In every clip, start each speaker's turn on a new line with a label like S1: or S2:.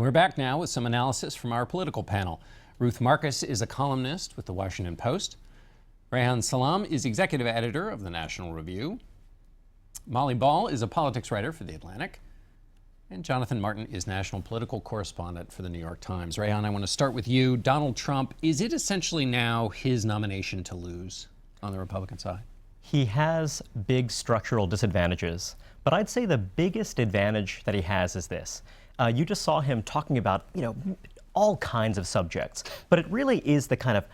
S1: We're back now with some analysis from our political panel. Ruth Marcus is a columnist with the Washington Post. Reihan Salam is executive editor of the National Review. Molly Ball is a politics writer for The Atlantic. And Jonathan Martin is national political correspondent for the New York Times. Reihan, I want to start with you. Donald Trump, is it essentially now his nomination to lose on the Republican side?
S2: He has big structural disadvantages, but I'd say the biggest advantage that he has is this. You just saw him talking about, all kinds of subjects, but it really is the kind of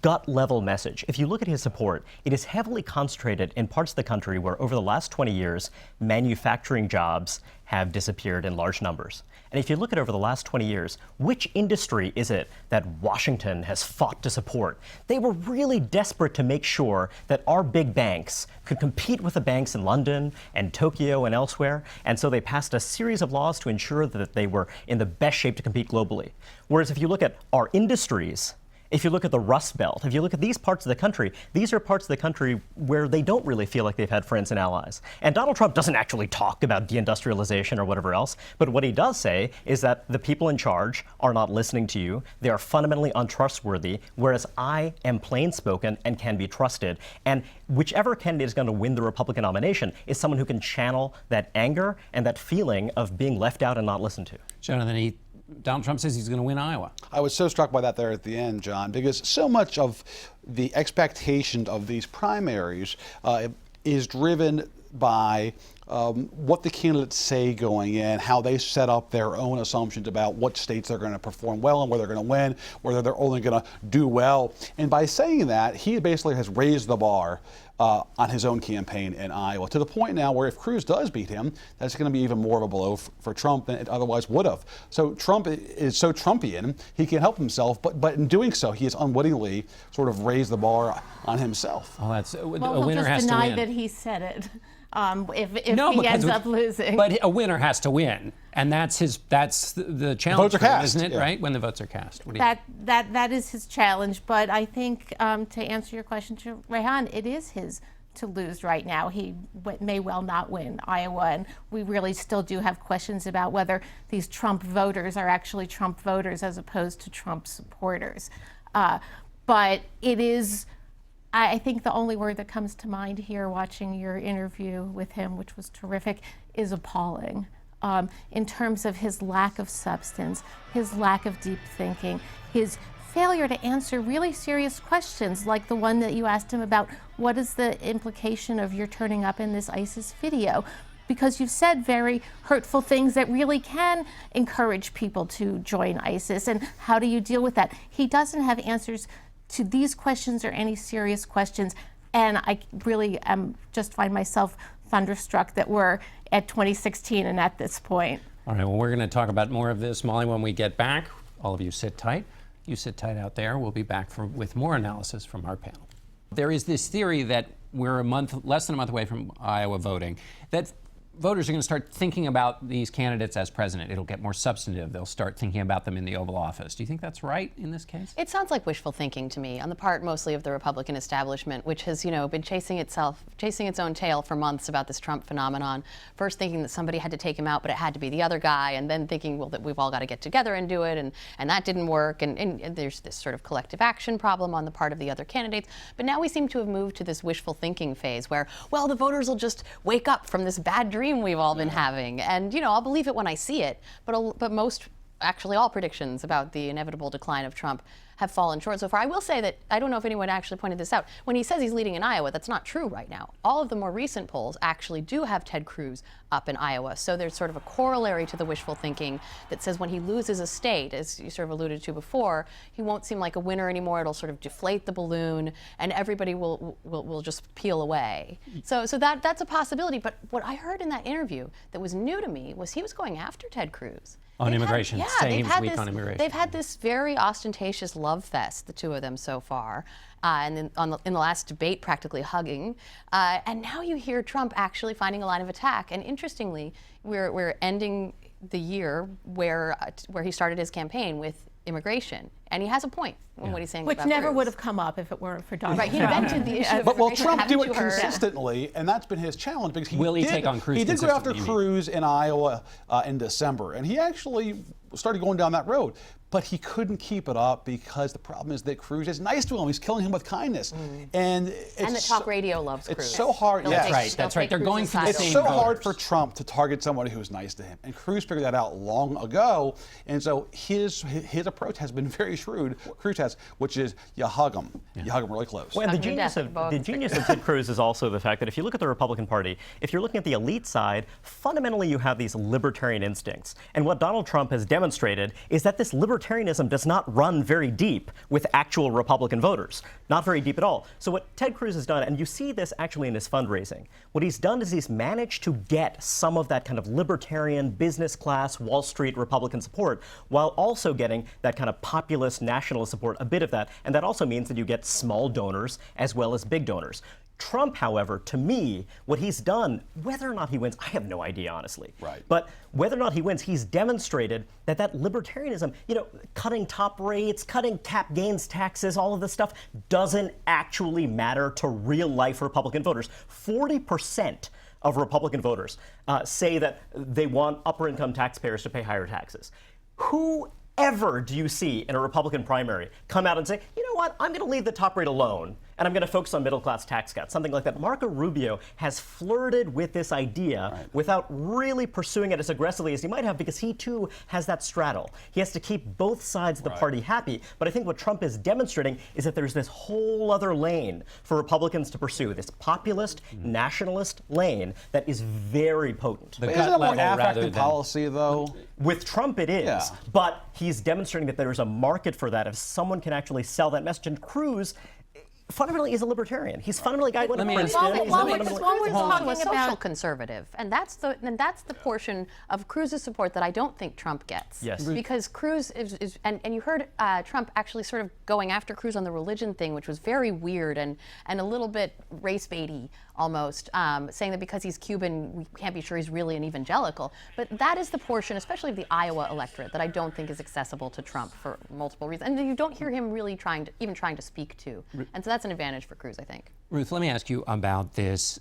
S2: gut level message. If you look at his support, it is heavily concentrated in parts of the country where over the last 20 years, manufacturing jobs have disappeared in large numbers. And if you look at over the last 20 years, which industry is it that Washington has fought to support? They were really desperate to make sure that our big banks could compete with the banks in London and Tokyo and elsewhere. And so they passed a series of laws to ensure that they were in the best shape to compete globally. Whereas if you look at our industries, if you look at the Rust Belt, if you look at these parts of the country, these are parts of the country where they don't really feel like they've had friends and allies. And Donald Trump doesn't actually talk about deindustrialization or whatever else, but what he does say is that the people in charge are not listening to you. They are fundamentally untrustworthy, whereas I am plain-spoken and can be trusted. And whichever candidate is going to win the Republican nomination is someone who can channel that anger and that feeling of being left out and not listened to.
S1: Jonathan, Donald Trump says he's going to win Iowa.
S3: I was so struck by that there at the end, John, because so much of the expectation of these primaries is driven by what the candidates say going in, how they set up their own assumptions about what states they're going to perform well and where they're going to win, whether they're only going to do well. And by saying that, he basically has raised the bar on his own campaign in Iowa, to the point now where if Cruz does beat him, that's going to be even more of a blow for Trump than it otherwise would have. So Trump is so Trumpian, he can't help himself, but in doing so, he has unwittingly sort of raised the bar on himself.
S1: Oh, that's
S4: a
S1: winner
S4: just
S1: has to
S4: deny
S1: win.
S4: that he said it. If he ends up losing.
S1: But a winner has to win, and that's the challenge.
S3: Votes are cast,
S1: isn't it?
S3: yeah.
S1: Right, when the votes are cast.
S4: That is his challenge. But I think to answer your question, to Reihan, it is his to lose right now. He may well not win Iowa, and we really still do have questions about whether these Trump voters are actually Trump voters as opposed to Trump supporters. But it is. I think the only word that comes to mind here watching your interview with him, which was terrific, is appalling. In terms of his lack of substance, his lack of deep thinking, his failure to answer really serious questions like the one that you asked him about what is the implication of your turning up in this ISIS video? Because you've said very hurtful things that really can encourage people to join ISIS, and how do you deal with that? He doesn't have answers to these questions or any serious questions, and I really just find myself thunderstruck that we're at 2016 and at this point.
S1: All right, well, we're going to talk about more of this, Molly, when we get back. All of you sit tight. You sit tight out there. We'll be back with more analysis from our panel. There is this theory that we're less than a month away from Iowa voting, that voters are going to start thinking about these candidates as president. It'll get more substantive. They'll start thinking about them in the Oval Office. Do you think that's right in this case?
S5: It sounds like wishful thinking to me on the part mostly of the Republican establishment, which has, been chasing its own tail for months about this Trump phenomenon. First thinking that somebody had to take him out, but it had to be the other guy, and then thinking, well, that we've all got to get together and do it, and that didn't work, and there's this sort of collective action problem on the part of the other candidates. But now we seem to have moved to this wishful thinking phase where, well, the voters will just wake up from this bad dream we've all been having, and I'll believe it when I see it. But actually all predictions about the inevitable decline of Trump have fallen short so far. I will say that I don't know if anyone actually pointed this out. When he says he's leading in Iowa, that's not true right now. All of the more recent polls actually do have Ted Cruz up in Iowa. So there's sort of a corollary to the wishful thinking that says when he loses a state, as you sort of alluded to before, he won't seem like a winner anymore. It'll sort of deflate the balloon, and everybody will just peel away. So that's a possibility. But what I heard in that interview that was new to me was he was going after Ted Cruz.
S1: On immigration, saying he was weak on immigration.
S5: They've had this very ostentatious love fest, the two of them so far, and then in the last debate practically hugging. And now you hear Trump actually finding a line of attack. And interestingly, we're ending the year where he started his campaign with immigration. And he has a point in what he's saying
S4: Which
S5: about
S4: never
S5: Cruz.
S4: would have come up if it weren't for Donald Trump.
S5: Right, he invented the issue of
S3: But will
S5: immigration.
S3: Trump do
S5: Haven't
S3: it
S5: you heard?
S3: consistently? And that's been his challenge, because
S1: Will he take on Cruz
S3: He did go after
S1: consistently, you mean?
S3: Cruz in Iowa in December, and he actually started going down that road. But he couldn't keep it up because the problem is that Cruz is nice to him. He's killing him with kindness. And
S5: the talk radio loves Cruz.
S3: It's so hard.
S1: That's right. They're going for the
S3: It's
S1: same
S3: so
S1: voters.
S3: hard for Trump to target somebody who's nice to him. And Cruz figured that out long ago. And so his approach has been very shrewd, Cruz has, which is you hug him. You hug him really close.
S2: Well, and the
S5: Hug 'em to
S2: genius
S5: death,
S2: of Ted Cruz is also the fact that if you look at the Republican Party, if you're looking at the elite side, fundamentally you have these libertarian instincts. And what Donald Trump has demonstrated is that this libertarianism does not run very deep with actual Republican voters. Not very deep at all. So what Ted Cruz has done, and you see this actually in his fundraising, what he's done is he's managed to get some of that kind of libertarian, business class, Wall Street Republican support, while also getting that kind of populist nationalist support, a bit of that. And that also means that you get small donors as well as big donors. Trump, however, to me, what he's done, whether or not he wins, I have no idea, honestly.
S3: Right.
S2: But whether or not he wins, he's demonstrated that libertarianism, cutting top rates, cutting cap gains taxes, all of this stuff doesn't actually matter to real life Republican voters. 40% of Republican voters say that they want upper income taxpayers to pay higher taxes. Who ever do you see in a Republican primary come out and say, you know what, I'm going to leave the top rate alone and I'm going to focus on middle-class tax cuts, something like that. Marco Rubio has flirted with this idea without really pursuing it as aggressively as he might have, because he too has that straddle. He has to keep both sides of the party happy. But I think what Trump is demonstrating is that there's this whole other lane for Republicans to pursue, this populist, nationalist lane that is very potent.
S1: The
S3: Isn't
S1: gut
S3: that more
S1: level rather
S3: affected
S1: than
S3: policy, though?
S2: With Trump, it is,
S3: Yeah.
S2: but he's demonstrating that there's a market for that if someone can actually sell that message. And Cruz fundamentally is a libertarian. He's fundamentally a guy who went to Princeton. He's
S4: Well,
S2: fundamentally-
S4: while we're
S5: Cruz is also
S4: talking
S5: a social
S4: about
S5: conservative, and that's the portion of Cruz's support that I don't think Trump gets.
S2: Yes.
S5: Because Cruz is and you heard Trump actually sort of going after Cruz on the religion thing, which was very weird and a little bit race baity almost, saying that because he's Cuban, we can't be sure he's really an evangelical. But that is the portion, especially of the Iowa electorate, that I don't think is accessible to Trump for multiple reasons, and you don't hear him really trying to speak to. And so that's an advantage for Cruz, I think.
S1: Ruth, let me ask you about this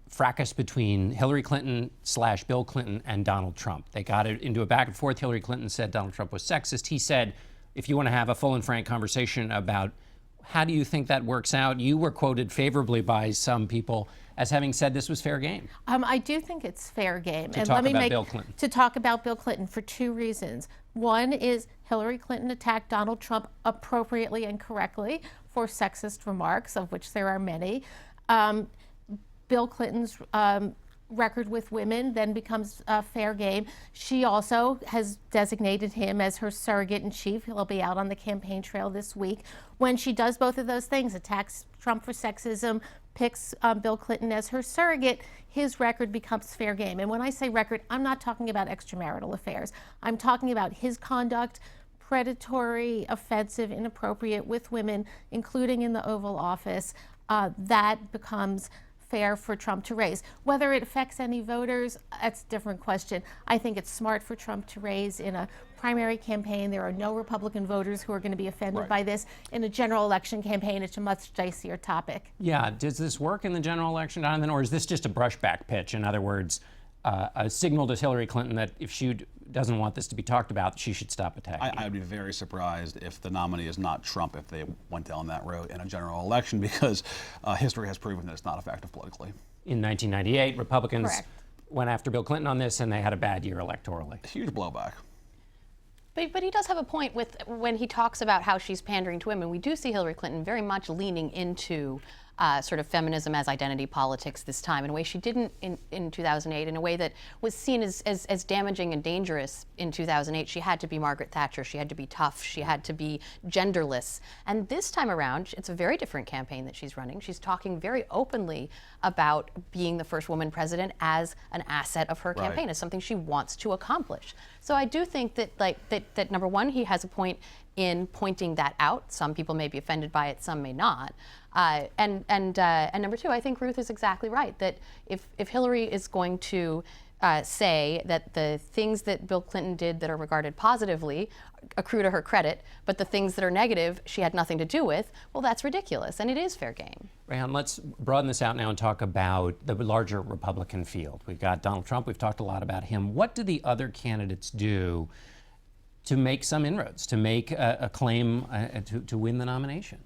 S1: fracas between Hillary Clinton / Bill Clinton and Donald Trump. They got it into a back and forth. Hillary Clinton said Donald Trump was sexist. He said, if you want to have a full and frank conversation about how do you think that works out, you were quoted favorably by some people as having said this was fair game.
S4: I do think it's fair game.
S1: To talk about Bill Clinton.
S4: To talk about Bill Clinton for two reasons. One is Hillary Clinton attacked Donald Trump appropriately and correctly for sexist remarks, of which there are many. Bill Clinton's record with women then becomes fair game. She also has designated him as her surrogate in chief. He'll be out on the campaign trail this week. When she does both of those things, attacks Trump for sexism, picks Bill Clinton as her surrogate, his record becomes fair game. And when I say record, I'm not talking about extramarital affairs. I'm talking about his conduct, predatory, offensive, inappropriate with women, including in the Oval Office. That becomes fair for Trump to raise. Whether it affects any voters, that's a different question. I think it's smart for Trump to raise in a primary campaign. There are no Republican voters who are going to be offended by this. In a general election campaign, it's a much dicier topic.
S1: Yeah, does this work in the general election, Jonathan, or is this just a brushback pitch? In other words, a signal to Hillary Clinton that if she doesn't want this to be talked about, she should stop attacking.
S3: I'd be very surprised if the nominee is not Trump if they went down that road in a general election, because history has proven that it's not effective politically.
S1: In 1998, Republicans
S4: Correct.
S1: went after Bill Clinton on this, and they had a bad year electorally.
S3: Huge blowback.
S5: But he does have a point with when he talks about how she's pandering to women. We do see Hillary Clinton very much leaning into sort of feminism as identity politics this time in a way she didn't in 2008, in a way that was seen as damaging and dangerous in 2008. She had to be Margaret Thatcher. She had to be tough. She had to be genderless. And this time around, it's a very different campaign that she's running. She's talking very openly about being the first woman president as an asset of her campaign, as something she wants to accomplish. So I do think that that number one, he has a point in pointing that out. Some people may be offended by it, some may not. And number two, I think Ruth is exactly right, that if Hillary is going to say that the things that Bill Clinton did that are regarded positively accrue to her credit, but the things that are negative she had nothing to do with, well, that's ridiculous, and it is fair game.
S1: Reihan, let's broaden this out now and talk about the larger Republican field. We've got Donald Trump. We've talked a lot about him. What do the other candidates do to make some inroads, to make a claim to win the nomination?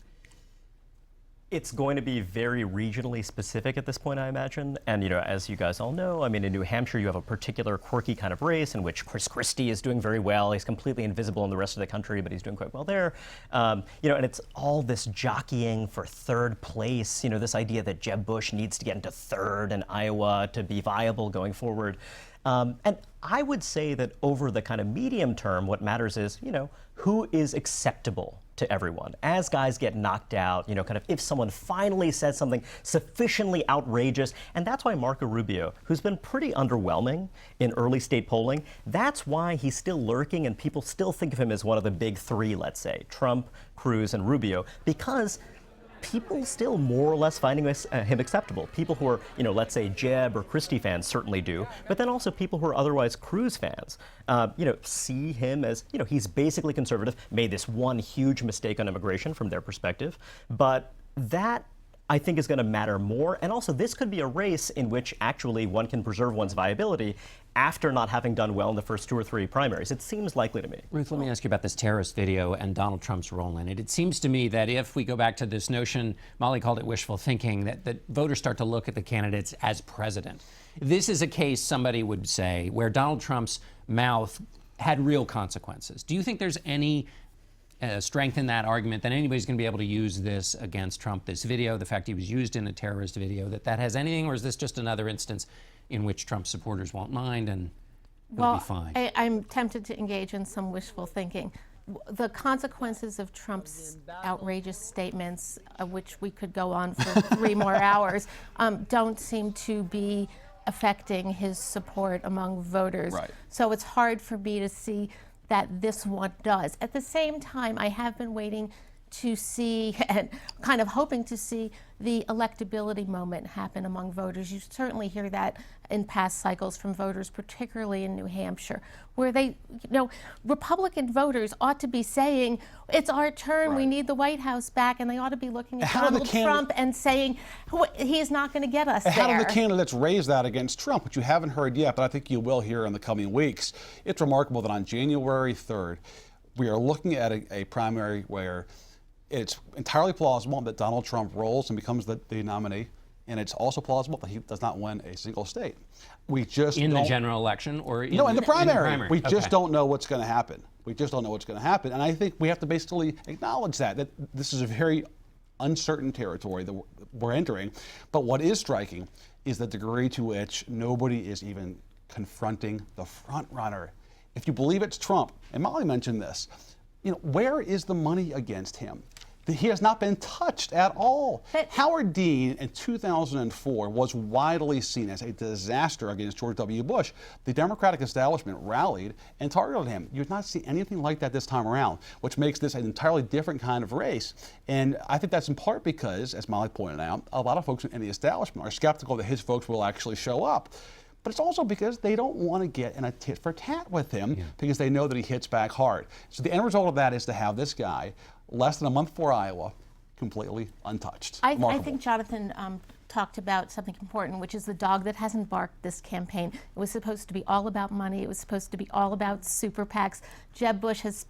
S2: It's going to be very regionally specific at this point, I imagine. And, as you guys all know, I mean, in New Hampshire, you have a particular quirky kind of race in which Chris Christie is doing very well. He's completely invisible in the rest of the country, but he's doing quite well there. And it's all this jockeying for third place, this idea that Jeb Bush needs to get into third in Iowa to be viable going forward. And I would say that over the kind of medium term, what matters is, who is acceptable to everyone. As guys get knocked out, kind of if someone finally says something sufficiently outrageous, and that's why Marco Rubio, who's been pretty underwhelming in early state polling, that's why he's still lurking and people still think of him as one of the big three, let's say, Trump, Cruz, and Rubio, because people still more or less finding him acceptable. People who are, let's say Jeb or Christie fans certainly do, but then also people who are otherwise Cruz fans, see him as, he's basically conservative, made this one huge mistake on immigration from their perspective, but that I think is going to matter more. And also this could be a race in which actually one can preserve one's viability after not having done well in the first 2 or 3 primaries. It seems likely to me.
S1: Ruth, let me ask you about this terrorist video and Donald Trump's role in it. It seems to me that if we go back to this notion, Molly called it wishful thinking, that voters start to look at the candidates as president. This is a case, somebody would say, where Donald Trump's mouth had real consequences. Do you think there's any strength in that argument that anybody's going to be able to use this against Trump, this video, the fact he was used in a terrorist video, that has anything, or is this just another instance in which Trump supporters won't mind and it'll be fine?
S4: I'm tempted to engage in some wishful thinking. The consequences of Trump's outrageous statements, which we could go on for 3 more hours, don't seem to be affecting his support among voters.
S3: Right.
S4: So it's hard for me to see that this one does. At the same time, I have been waiting to see and kind of hoping to see the electability moment happen among voters. You certainly hear that in past cycles from voters, particularly in New Hampshire, where they, Republican voters ought to be saying, it's our turn, we need the White House back, and they ought to be looking at Donald Trump and saying, he's not going to get us there.
S3: How do the candidates raise that against Trump, which you haven't heard yet, but I think you will hear in the coming weeks? It's remarkable that on January 3rd, we are looking at a primary where it's entirely plausible that Donald Trump rolls and becomes the nominee, and it's also plausible that he does not win a single state. We just
S1: in the general election or in
S3: the primary. We just
S1: Okay.
S3: don't know what's going to happen. We just don't know what's going to happen, and I think we have to basically acknowledge that this is a very uncertain territory that we're entering. But what is striking is the degree to which nobody is even confronting the front runner. If you believe it's Trump, and Molly mentioned this, where is the money against him? He has not been touched at all. Howard Dean in 2004 was widely seen as a disaster against George W. Bush. The Democratic establishment rallied and targeted him. You would not see anything like that this time around, which makes this an entirely different kind of race. And I think that's in part because, as Molly pointed out, a lot of folks in the establishment are skeptical that his folks will actually show up. But it's also because they don't want to get in a tit for tat with him because they know that he hits back hard. So the end result of that is to have this guy, less than a month before Iowa, completely untouched.
S4: I think Jonathan talked about something important, which is the dog that hasn't barked this campaign. It was supposed to be all about money. It was supposed to be all about super PACs. Jeb Bush's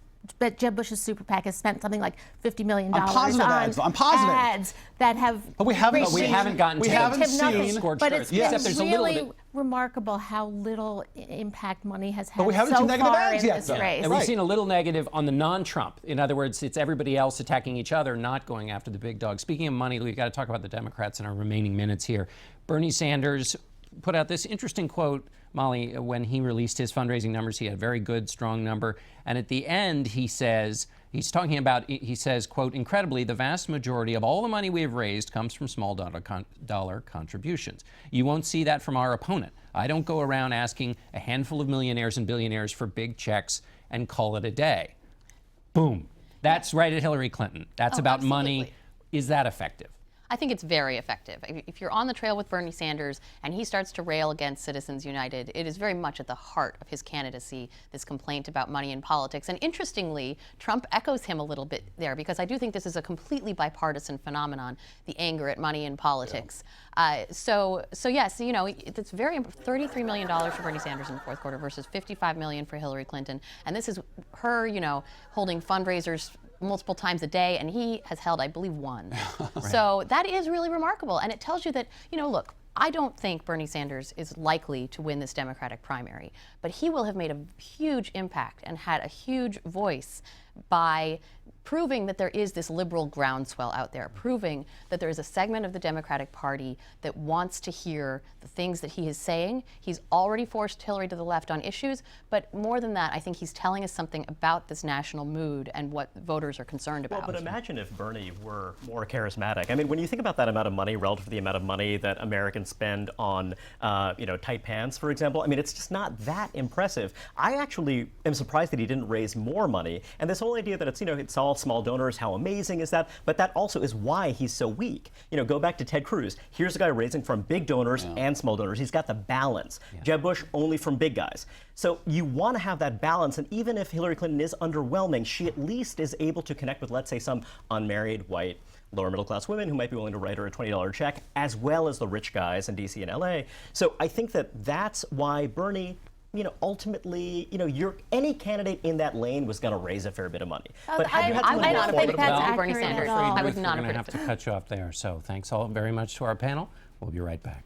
S4: super PAC has spent something like $50 million on ads that have.
S3: But we haven't
S1: gotten to
S3: seen.
S4: But it's
S1: Except there's a little
S4: really
S1: bit.
S4: Remarkable how little impact money has had
S3: But we haven't
S4: so
S3: seen negative
S4: far
S3: ads
S4: in
S3: yet,
S4: this
S3: though.
S4: race.
S1: And we've seen a little negative on the non-Trump. In other words, it's everybody else attacking each other, not going after the big dog. Speaking of money, we've got to talk about the Democrats in our remaining minutes here. Bernie Sanders put out this interesting quote, Molly, when he released his fundraising numbers. He had a very good, strong number. And at the end, he says, quote, incredibly, the vast majority of all the money we have raised comes from small dollar contributions. You won't see that from our opponent. I don't go around asking a handful of millionaires and billionaires for big checks and call it a day. Boom. That's right at Hillary Clinton. That's about
S5: absolutely.
S1: money. Is that effective?
S5: I think it's very effective. If you're on the trail with Bernie Sanders and he starts to rail against Citizens United, it is very much at the heart of his candidacy, this complaint about money in politics. And interestingly, Trump echoes him a little bit there, because I do think this is a completely bipartisan phenomenon, the anger at money in politics. So yes, you know, it's very $33 million for Bernie Sanders in the fourth quarter versus $55 million for Hillary Clinton. And this is her, you know, holding fundraisers multiple times a day, and he has held, I believe, one. Right. So that is really remarkable, and it tells you that, you know, look, I don't think Bernie Sanders is likely to win this Democratic primary, but he will have made a huge impact and had a huge voice by proving that there is this liberal groundswell out there, proving that there is a segment of the Democratic Party that wants to hear the things that he is saying. He's already forced Hillary to the left on issues, but more than that, I think he's telling us something about this national mood and what voters are concerned about.
S2: Well, but imagine if Bernie were more charismatic. I mean, when you think about that amount of money relative to the amount of money that Americans spend on, you know, tight pants, for example, I mean, it's just not that impressive. I actually am surprised that he didn't raise more money. And this whole idea that it's, you know, it's all small donors, how amazing is that? But that also is why he's so weak. You know, go back to Ted Cruz. Here's a guy raising from big donors and small donors. He's got the balance. Jeb Bush only from big guys. So you want to have that balance, and even if Hillary Clinton is underwhelming, she at least is able to connect with, let's say, some unmarried, white, lower middle class women who might be willing to write her a $20 check, as well as the rich guys in DC and LA. So I think that that's why Bernie, you know, ultimately, you know, any candidate in that lane was going to raise a fair bit of money.
S5: But
S4: I don't think that's
S5: about Bernie
S4: accurate
S5: Sanders.
S4: at all.
S5: I would
S1: Ruth,
S5: not
S1: we're going to
S5: have
S1: have to cut you off there. So thanks all very much to our panel. We'll be right back.